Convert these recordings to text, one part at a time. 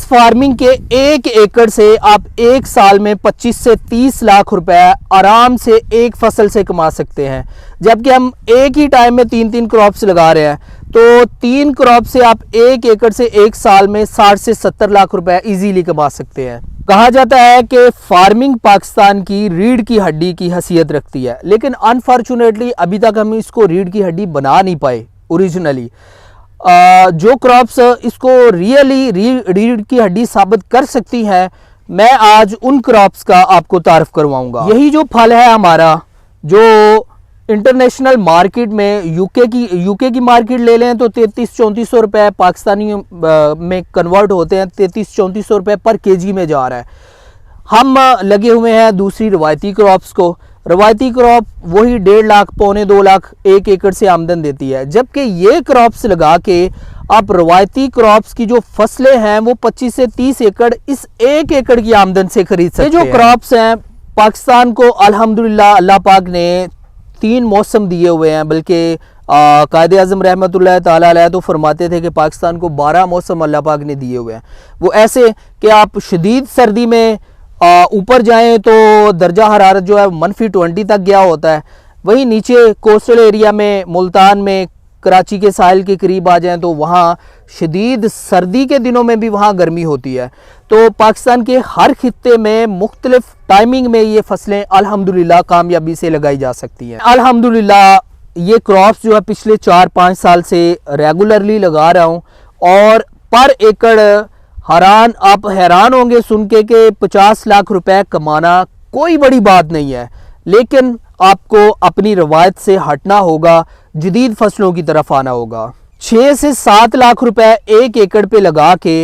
Farming के 1 एकड़ से आप एक साल में 25 से 30 लाख रुपए आराम से एक फसल से कमा सकते हैं। जबकि हम एक ही टाइम में 3-3 क्रॉप्स लगा रहे हैं, तो 3 क्रॉप से आप 1 एकड़ से एक साल में 60 से 70 लाख रुपए इजीली कमा सकते हैं। कहा जाता है कि फार्मिंग पाकिस्तान की रीढ़ की हड्डी की हैसियत रखती है, लेकिन अनफॉर्चुनेटली अभी तक हम इसको रीढ़ की हड्डी बना नहीं पाए ओरिजिनली। जो क्रॉप्स इसको रियली रीढ़ की हड्डी साबित कर सकती हैं, मैं आज उन क्रॉप्स का आपको तारफ करवाऊंगा। यही जो फल है हमारा, जो इंटरनेशनल मार्केट में यूके की मार्केट ले लें तो 3300-3400 रुपये पाकिस्तानी में कन्वर्ट होते हैं, 3300-3400 रुपये पर केजी में जा रहा है। हम लगे हुए हैं दूसरी रवायती क्रॉप्स को। रवायती क्रॉप वही 1.5 लाख, 1.25-2 लाख 1 एकड़ से आमदन देती है, जबकि ये क्रॉप्स लगा के आप रवायती क्रॉप्स की जो फसलें हैं वो 25 से 30 एकड़ इस 1 एकड़ की आमदन से खरीद सकते हैं। ये जो क्रॉप्स हैं पाकिस्तान को अल्हम्दुलिल्लाह अल्लाह पाक ने 3 मौसम दिए हुए हैं, बल्कि कायदे आज़म रहमतुल्लाह ताला अलैह तो फरमाते थे कि पाकिस्तान को 12 मौसम अल्लाह पाक ने दिए हुए हैं। वो ऐसे कि आप शदीद सर्दी में ऊपर जाएं तो दर्जा हरारत जो है -20 तक गया होता है, वहीं नीचे कोस्टल एरिया में मुल्तान में कराची के साहिल के करीब आ जाएं तो वहाँ शदीद सर्दी के दिनों में भी वहाँ गर्मी होती है। तो पाकिस्तान के हर खित्ते में मुख्तलिफ टाइमिंग में ये फसलें अल्हम्दुलिल्लाह कामयाबी से लगाई जा सकती हैं। अल्हम्दुलिल्लाह ये क्रॉप्स जो है पिछले 4-5 साल से रेगुलरली लगा रहा हूँ, और पर एकड़ आप हैरान होंगे सुन के कि 50 लाख रुपए कमाना कोई बड़ी बात नहीं है, लेकिन आपको अपनी रवायत से हटना होगा, जदीद फसलों की तरफ आना होगा। 6 से 7 लाख रुपए 1 एकड़ पे लगा के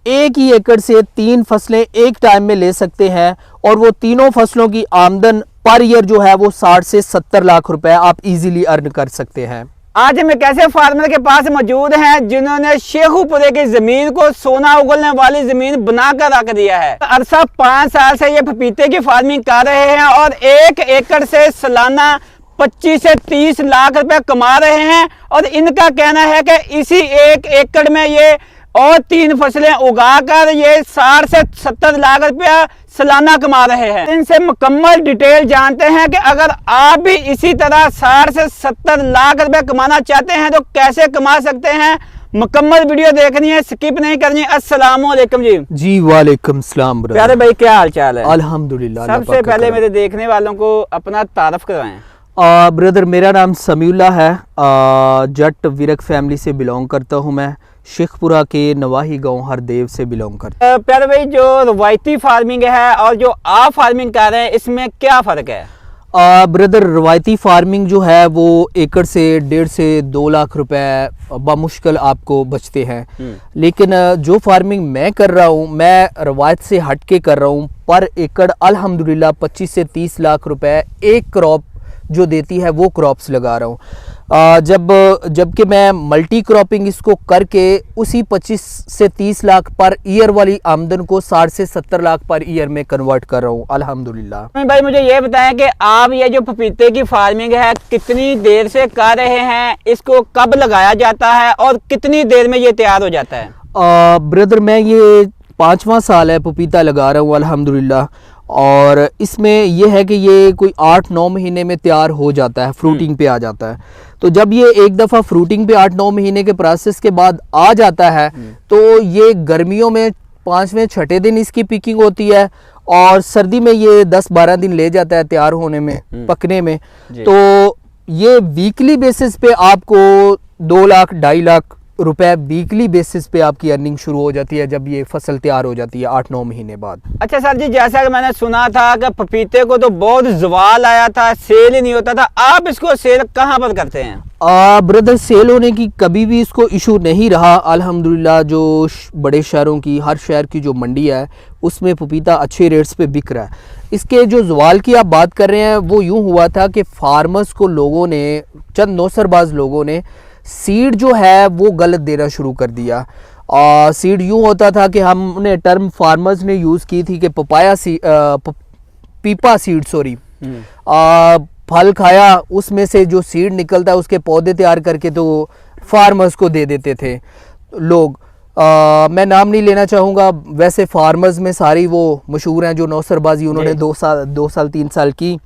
एक ही एकड़ से 3 फसलें एक टाइम में ले सकते हैं, और वो तीनों फसलों की आमदन पर ईयर जो है वो 60 से 70 लाख रुपए आप इजीली अर्न कर सकते हैं। आज हम एक ऐसे फार्मर के पास मौजूद हैं जिन्होंने शेखुपुरे की जमीन को सोना उगलने वाली जमीन बनाकर रख दिया है। अरसा 5 साल से ये पपीते की फार्मिंग कर रहे हैं और 1 एकड़ से सालाना 25 से 30 लाख रुपए कमा रहे हैं, और इनका कहना है कि इसी 1 एकड़ में ये और 3 फसलें उगाकर ये 60 से 70 लाख रुपया सालाना कमा रहे हैं। इनसे मुकम्मल डिटेल जानते हैं कि अगर आप भी इसी तरह 60 से 70 लाख रुपए कमाना चाहते हैं तो कैसे कमा सकते हैं। मुकम्मल वीडियो देखनी है, स्किप नहीं करनी। अस्सलाम वालेकुम जी। वालेकुम सलाम। प्यारे भाई क्या हाल चाल है? अल्हम्दुलिल्लाह। सबसे पहले मेरे देखने वालों को अपना तारफ करवाएं। ब्रदर मेरा नाम समीउल्लाह है, जट विरक फैमिली से बिलोंग करता हूँ। मैं शेखपुरा के नवाही गांव हरदेव से बिलोंग करता हूँ। प्यारे भाई जो रवायती फार्मिंग है और जो आप फार्मिंग कर रहे हैं इसमें क्या फ़र्क है? ब्रदर रवायती फार्मिंग जो है वो एकड़ से 1.5 से 2 लाख रुपए बामुश्किल आपको बचते हैं, लेकिन जो फार्मिंग मैं कर रहा हूँ मैं रवायत से हट के कर रहा हूँ। पर एकड़ अल्हम्दुलिल्लाह 25 से 30 लाख रुपए एक क्रॉप जो देती है वो क्रॉप्स लगा रहा हूँ। जबकि मैं मल्टी क्रॉपिंग इसको करके उसी 25 से 30 लाख पर ईयर वाली आमदन को 60 से 70 लाख पर ईयर में कन्वर्ट कर रहा हूँ अल्हम्दुलिल्लाह। भाई मुझे ये बताएं कि आप ये जो पपीते की फार्मिंग है कितनी देर से कर रहे हैं, इसको कब लगाया जाता है और कितनी देर में ये तैयार हो जाता है? ब्रदर मैं ये 5वां साल है पपीता लगा रहा हूँ अल्हम्दुलिल्लाह, और इसमें यह है कि ये कोई 8-9 महीने में तैयार हो जाता है, फ्रूटिंग पे आ जाता है। तो जब ये एक दफ़ा फ्रूटिंग पे 8-9 महीने के प्रोसेस के बाद आ जाता है तो ये गर्मियों में 5वें-6ठे दिन इसकी पिकिंग होती है, और सर्दी में ये 10-12 दिन ले जाता है तैयार होने में, पकने में। तो ये वीकली बेसिस पे आपको 2 लाख 2.5 लाख रुपए वीकली बेसिस पे आपकी अर्निंग शुरू हो जाती है जब ये फसल तैयार हो जाती है 8-9 महीने बाद। अच्छा सर जी, जैसा कि मैंने सुना था कि पपीते को तो बहुत जवाल आया था, सेल ही नहीं होता था, आप इसको सेल कहाँ पर करते हैं? ब्रदर सेल होने की कभी भी इसको इशू नहीं रहा अल्हम्दुलिल्लाह। जो बड़े शहरों की, हर शहर की जो मंडी है उसमें पपीता अच्छे रेट्स पे बिक रहा है। इसके जो जवाल की आप बात कर रहे हैं वो यूँ हुआ था कि फार्मर्स को लोगों ने, चंद नौसरबाज लोगों ने सीड जो है वो गलत देना शुरू कर दिया। सीड यूँ होता था कि हमने टर्म फार्मर्स ने यूज़ की थी कि पीपा सीड फल खाया उसमें से जो सीड निकलता है उसके पौधे तैयार करके तो फार्मर्स को दे देते थे लोग। मैं नाम नहीं लेना चाहूँगा, वैसे फार्मर्स में सारी वो मशहूर हैं जो नौसरबाजी उन्होंने 2 साल 3 साल की।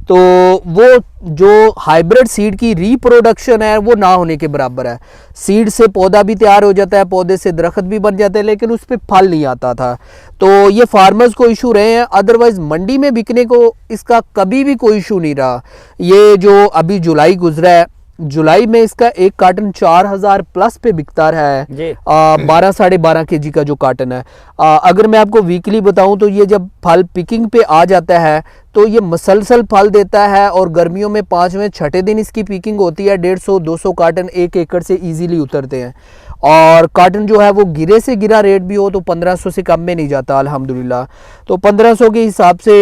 तो वो जो हाइब्रिड सीड की रिप्रोडक्शन है वो ना होने के बराबर है। सीड से पौधा भी तैयार हो जाता है, पौधे से दरख्त भी बन जाते हैं, लेकिन उस पर फल नहीं आता था। तो ये फार्मर्स को इशू रहे हैं, अदरवाइज मंडी में बिकने को इसका कभी भी कोई इशू नहीं रहा। ये जो अभी जुलाई गुजरा है, जुलाई में इसका एक कार्टन 4000 प्लस पे बिकता रहा है। 12 12.5 kg का जो कार्टन है। अगर मैं आपको वीकली बताऊं तो ये जब फल पिकिंग पे आ जाता है तो ये मसलसल फल देता है, और गर्मियों में 5वें 6ठे दिन इसकी पिकिंग होती है। 150-200 कार्टन 1 एकड़ से इजीली उतरते हैं, और कार्टन जो है वो गिरे से गिरा रेट भी हो तो 1500 से कम में नहीं जाता अल्हम्दुलिल्लाह। तो 1500 के हिसाब से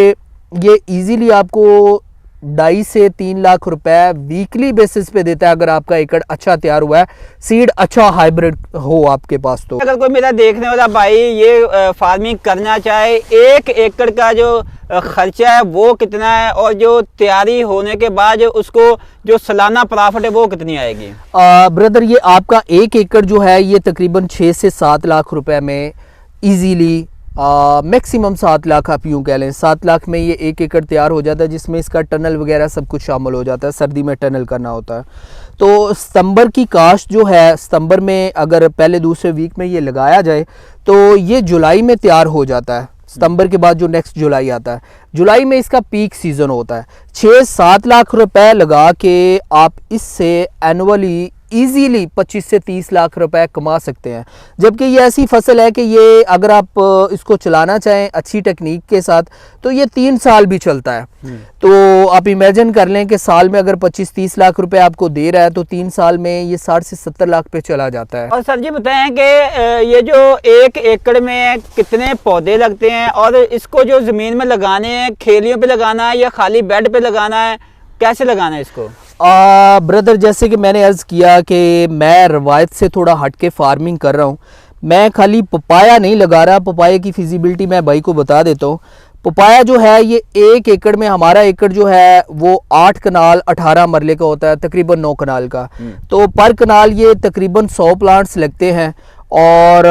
ये इजीली आपको 2.5 से 3 लाख रुपए वीकली बेसिस पे देता है, अगर आपका एकड़ अच्छा तैयार हुआ है, सीड अच्छा हाइब्रिड हो आपके पास। तो अगर कोई मेरा देखने वाला भाई ये फार्मिंग करना चाहे, 1 एकड़ का जो खर्चा है वो कितना है, और जो तैयारी होने के बाद उसको जो सालाना प्रॉफिट है वो कितनी आएगी? ब्रदर, ये आपका 1 एकड़ जो है ये तकरीबन 6 से 7 लाख रुपए में इजीली, मैक्सिमम 7 लाख आप यूँ कह लें, 7 लाख में ये 1 एकड़ तैयार हो जाता है, जिसमें इसका टनल वगैरह सब कुछ शामिल हो जाता है। सर्दी में टनल करना होता है। तो सितंबर की काश्त जो है, सितंबर में अगर पहले दूसरे वीक में ये लगाया जाए तो ये जुलाई में तैयार हो जाता है। सितंबर के बाद जो नेक्स्ट जुलाई आता है, जुलाई में इसका पीक सीजन होता है। 6-7 लाख रुपए लगा के आप इससे एनुअली इजीली 25 से 30 लाख रुपए कमा सकते हैं। जबकि ये ऐसी फसल है कि ये अगर आप इसको चलाना चाहें अच्छी टेक्निक के साथ तो ये 3 साल भी चलता है। तो आप इमेजिन कर लें कि साल में अगर 25-30 लाख रुपए आपको दे रहा है तो 3 साल में ये 60 से 70 लाख पे चला जाता है। और सर जी बताएं कि ये जो 1 एकड़ में कितने पौधे लगते हैं, और इसको जो जमीन में लगाने हैं, खेलियों पे लगाना है या खाली बेड पे लगाना है, कैसे लगाना है इसको? ब्रदर, जैसे कि मैंने अर्ज़ किया कि मैं रवायत से थोड़ा हट के फार्मिंग कर रहा हूँ। मैं खाली पपाया नहीं लगा रहा, पपाया की फिजिबिलिटी मैं भाई को बता देता हूँ। पपाया जो है ये 1 एकड़ में, हमारा एकड़ जो है वो 8 कनाल 18 मरले का होता है, तकरीबन 9 कनाल का। तो पर कनाल ये तकरीबन 100 प्लांट्स लगते हैं, और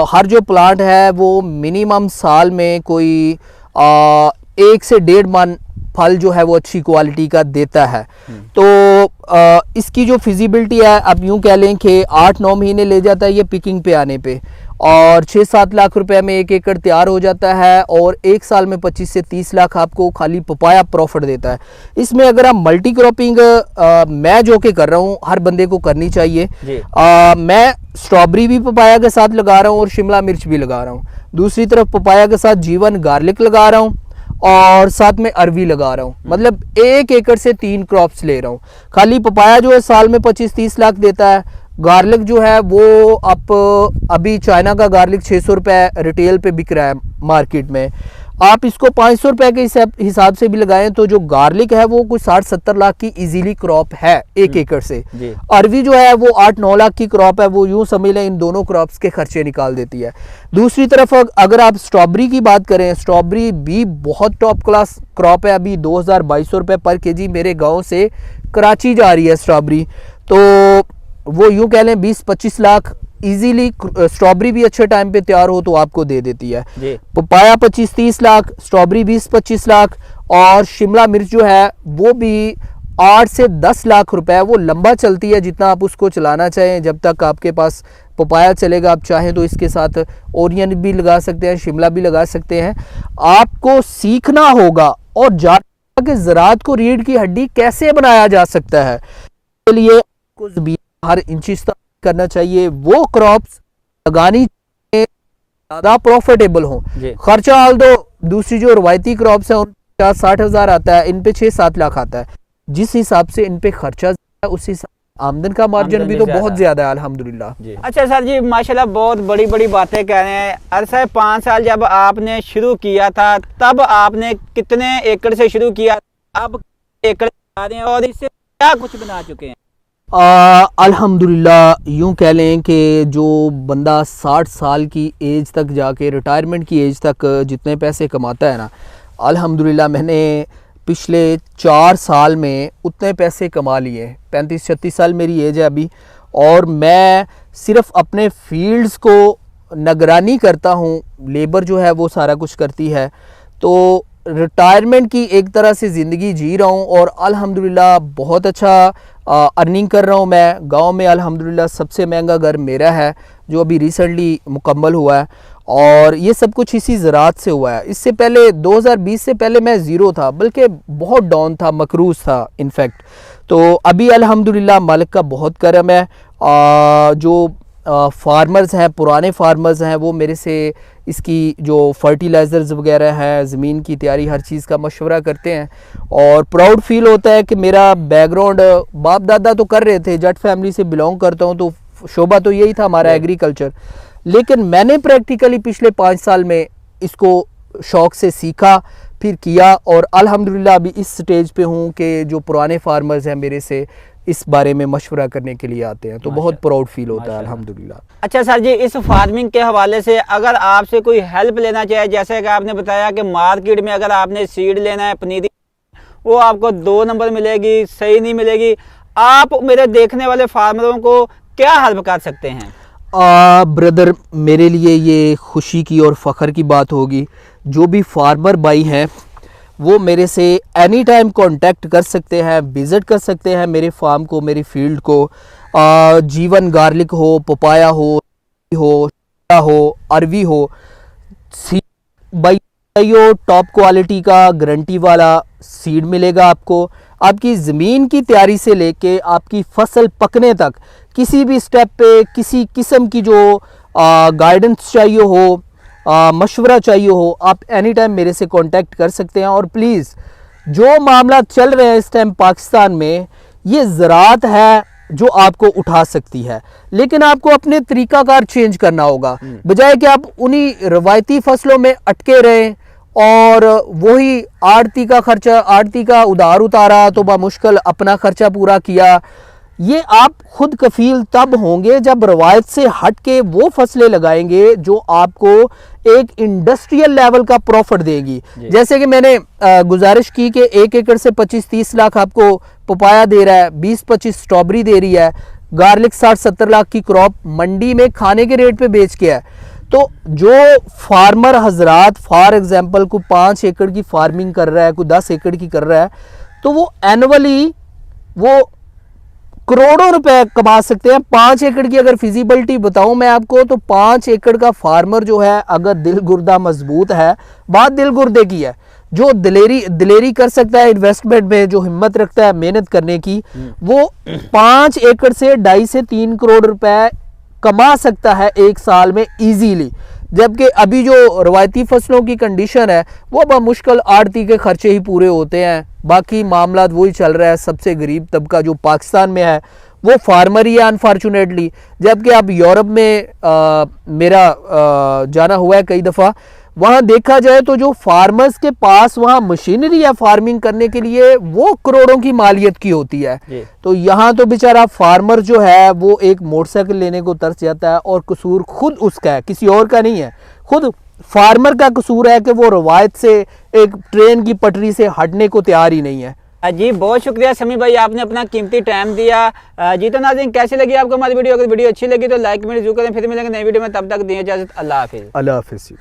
हर जो प्लांट है वो मिनिमम साल में कोई 1 से 1.5 मन फल जो है वो अच्छी क्वालिटी का देता है। तो इसकी जो फिजिबिलिटी है, अब यूं कह लें कि 8-9 महीने ले जाता है ये पिकिंग पे आने पे, और 6-7 लाख रुपए में 1 एकड़ तैयार हो जाता है, और 1 साल में 25 से 30 लाख आपको खाली पपाया प्रॉफिट देता है। इसमें अगर आप मल्टी क्रॉपिंग मैं जो कि कर रहा हूँ, हर बंदे को करनी चाहिए। मैं स्ट्रॉबेरी भी पपाया के साथ लगा रहा हूँ और शिमला मिर्च भी लगा रहा हूँ। दूसरी तरफ पपाया के साथ जीवन गार्लिक लगा रहा हूँ, और साथ में अरवी लगा रहा हूँ। मतलब 1 एकड़ से 3 क्रॉप्स ले रहा हूँ। खाली पपाया जो है साल में 25-30 लाख देता है। गार्लिक जो है वो आप अभी चाइना का गार्लिक 600 रुपये रिटेल पे बिक रहा है मार्केट में। आप इसको 500 रुपये के हिसाब से भी लगाएं तो जो गार्लिक है वो कुछ 60-70 लाख की इजीली क्रॉप है 1 एकड़ से। अरवी जो है वो 8-9 लाख की क्रॉप है। वो यूं समझ लें इन दोनों क्रॉप्स के खर्चे निकाल देती है। दूसरी तरफ अगर आप स्ट्रॉबेरी की बात करें, स्ट्रॉबेरी भी बहुत टॉप क्लास क्रॉप है। अभी 2200 रुपये पर केजी मेरे गाँव से कराची जा रही है स्ट्रॉबेरी। तो वो यूं कह लें 20-25 लाख इजीली स्ट्रॉबेरी भी अच्छे टाइम पे तैयार हो तो आपको दे देती है। पपाया 25-30 लाख, स्ट्रॉबेरी 20-25 लाख, और शिमला मिर्च जो है वो भी 8 से 10 लाख रुपए। वो लंबा चलती है जितना आप उसको चलाना चाहें। जब तक आपके पास पपाया चलेगा, आप चाहें तो इसके साथ ओनियन भी लगा सकते हैं, शिमला भी लगा सकते हैं। आपको सीखना होगा और जानना कि ज़राअत को रीढ़ की हड्डी कैसे बनाया जा सकता है। इसके लिए कुछ हर इंच करना चाहिए, वो क्रॉप्स लगानी ज्यादा प्रॉफिटेबल हो। खर्चा हाल दो दूसरी जो रवायती क्रॉप्स है उन 50-60 हज़ार आता है, इन पे 6-7 लाख आता है। जिस हिसाब से इन पे खर्चा उस हिसाब आमदन का मार्जिन भी तो बहुत ज्यादा है अल्हम्दुलिल्लाह। अच्छा सर जी, माशाल्लाह बहुत बड़ी बड़ी बातें कह रहे हैं। अरसा 5 साल जब आपने शुरू किया था तब आपने कितने एकड़ से शुरू किया, अब एकड़ आ रहे हैं और इससे क्या कुछ बना चुके हैं? अल्हम्दुलिल्लाह यूँ कह लें कि जो बंदा 60 साल की एज तक जाके रिटायरमेंट की एज तक जितने पैसे कमाता है ना, अल्हम्दुलिल्लाह मैंने पिछले 4 साल में उतने पैसे कमा लिए। 35-36 साल मेरी एज है अभी, और मैं सिर्फ अपने फील्ड्स को निगरानी करता हूँ, लेबर जो है वो सारा कुछ करती है। तो रिटायरमेंट की एक तरह से ज़िंदगी जी रहा हूँ और अल्हम्दुलिल्लाह बहुत अच्छा अर्निंग कर रहा हूँ। मैं गांव में अल्हम्दुलिल्लाह सबसे महंगा घर मेरा है जो अभी रिसेंटली मुकम्मल हुआ है, और ये सब कुछ इसी ज़रात से हुआ है। इससे पहले 2020 से पहले मैं ज़ीरो था, बल्कि बहुत डाउन था, मकरूज़ था इनफैक्ट। तो अभी अल्हम्दुलिल्लाह मालिक का बहुत करम है। जो फार्मर्स हैं, पुराने फार्मर्स हैं, वो मेरे से इसकी जो फर्टिलाइज़र्स वगैरह हैं, ज़मीन की तैयारी, हर चीज़ का मशवरा करते हैं। और प्राउड फील होता है कि मेरा बैकग्राउंड, बाप दादा तो कर रहे थे, जट फैमिली से बिलोंग करता हूँ, तो शोबा तो यही था हमारा एग्रीकल्चर, लेकिन मैंने प्रैक्टिकली पिछले 5 साल में इसको शौक़ से सीखा, फिर किया, और अल्हम्दुलिल्लाह अभी इस स्टेज पे हूँ कि जो पुराने फार्मर्स हैं मेरे से इस बारे में मशवरा करने के लिए आते हैं, तो बहुत प्राउड फील होता है अल्हम्दुलिल्लाह। अच्छा सर जी, इस फार्मिंग के हवाले से अगर आपसे कोई हेल्प लेना चाहे, जैसे कि आपने बताया कि मार्केट में अगर आपने सीड लेना है पनीरी, वो आपको 2 नंबर मिलेगी, सही नहीं मिलेगी, आप मेरे देखने वाले फार्मरों को क्या हेल्प कर सकते हैं? ब्रदर, मेरे लिए ये खुशी की और फ़ख्र की बात होगी, जो भी फार्मर भाई हैं वो मेरे से एनी टाइम कांटेक्ट कर सकते हैं, विज़िट कर सकते हैं मेरे फार्म को, मेरी फील्ड को। जीवन गार्लिक हो, पपाया हो, अरवी हो, भाई टॉप क्वालिटी का गारंटी वाला सीड मिलेगा आपको। आपकी ज़मीन की तैयारी से लेके आपकी फसल पकने तक किसी भी स्टेप पे किसी किस्म की जो गाइडेंस चाहिए हो, मशवरा चाहिए हो, आप एनी टाइम मेरे से कांटेक्ट कर सकते हैं। और प्लीज़, जो मामला चल रहे हैं इस टाइम पाकिस्तान में, ये ज़रात है जो आपको उठा सकती है, लेकिन आपको अपने तरीक़ाकार चेंज करना होगा, बजाय कि आप उन्हीं रवायती फसलों में अटके रहें और वही आड़ती का खर्चा, आड़ती का उधार उतारा तो बामुश्किल अपना खर्चा पूरा किया। ये आप खुद कफील तब होंगे जब रवायत से हट के वो फसलें लगाएंगे जो आपको एक इंडस्ट्रियल लेवल का प्रॉफिट देगी। जैसे कि मैंने गुजारिश की कि 1 एकड़ से 25-30 लाख आपको पपाया दे रहा है, 20-25 स्ट्रॉबेरी दे रही है, गार्लिक 60-70 लाख की क्रॉप मंडी में खाने के रेट पे बेच के है। तो जो फार्मर हजरात फॉर एग्जांपल को 5 एकड़ की फार्मिंग कर रहा है, कोई 10 एकड़ की कर रहा है, तो वो एनुअली वो करोड़ों रुपए कमा सकते हैं। 5 एकड़ की अगर फिजिबिलिटी बताऊं मैं आपको, तो 5 एकड़ का फार्मर जो है, अगर दिल गुर्दा मजबूत है, बात दिल गुर्दे की है, जो दिलेरी कर सकता है इन्वेस्टमेंट में, जो हिम्मत रखता है मेहनत करने की, वो 5 एकड़ से 2.5 से 3 करोड़ रुपए कमा सकता है एक साल में इजीली। जबकि अभी जो रवायती फसलों की कंडीशन है, वो बमुश्किल आड़ती के खर्चे ही पूरे होते हैं, बाकी मामला वही चल रहा है। सबसे गरीब तबका जो पाकिस्तान में है वो फार्मर ही है अनफॉर्चुनेटली। जबकि अब यूरोप में मेरा जाना हुआ है कई दफ़ा, वहाँ देखा जाए तो जो फार्मर्स के पास वहाँ मशीनरी है फार्मिंग करने के लिए, वो करोड़ों की मालियत की होती है। तो यहाँ तो बेचारा फार्मर जो है वो एक मोटरसाइकिल लेने को तरस जाता है, और कसूर खुद उसका है, किसी और का नहीं है। खुद फार्मर का कसूर है कि वो रवायत से, एक ट्रेन की पटरी से हटने को तैयार ही नहीं है। जी बहुत शुक्रिया समी भाई, आपने अपना कीमती टाइम दिया। जी तो नाज़रीन, कैसी लगी आपको हमारी वीडियो? अगर वीडियो अच्छी लगी तो लाइक में जरूर करें। फिर मिलेंगे नई वीडियो में, तब तक दिए इजाज़त। अल्लाह हाफिज़। अल्लाह हाफिज़।